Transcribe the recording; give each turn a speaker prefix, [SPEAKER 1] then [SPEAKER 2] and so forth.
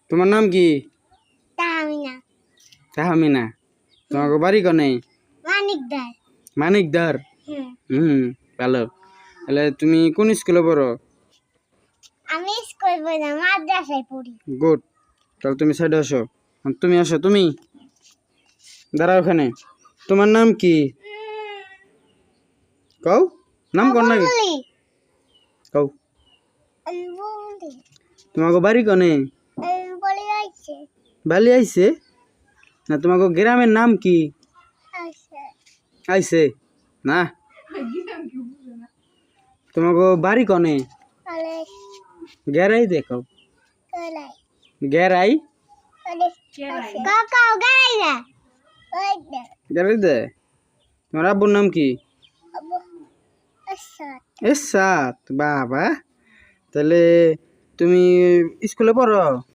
[SPEAKER 1] তোমার নাম কি?
[SPEAKER 2] তাহমিনা।
[SPEAKER 1] তাহমিনা। তোমাকে বাড়ি কনে?
[SPEAKER 2] মানিকদার।
[SPEAKER 1] মানিকদার।
[SPEAKER 2] হুম।
[SPEAKER 1] হুম, ভালো। তাহলে তুমি কোন স্কুলে পড়ো?
[SPEAKER 2] আমি স্কুল পড়ি না, মাদ্রাসায় পড়ি।
[SPEAKER 1] গুড। তাহলে তুমি সাইডে আসো। তুমি আসো, তুমি দাঁড়াও ওখানে। তোমার নাম কি? কও নাম কোন নাকি?
[SPEAKER 2] বলি।
[SPEAKER 1] কও
[SPEAKER 2] বলি।
[SPEAKER 1] তোমাকে বাড়ি কনে?
[SPEAKER 2] বলি আইছে।
[SPEAKER 1] বালি আইছে না? তোমাকে গ্রামের নাম কি?
[SPEAKER 2] আইছে।
[SPEAKER 1] আইছে না? তোমাকে বাড়ি কনে?
[SPEAKER 2] কলেজ।
[SPEAKER 1] গেরাই দেখো।
[SPEAKER 2] কলাই।
[SPEAKER 1] গেরাই?
[SPEAKER 2] কলেজ। কাকাও গাই না। ওই দে।
[SPEAKER 1] গেরাই দে। তোমার আব্বুর নাম কি?
[SPEAKER 2] আবু। আচ্ছা।
[SPEAKER 1] এরশাদ। বাবা, তাহলে তুমি স্কুলে পড়ো?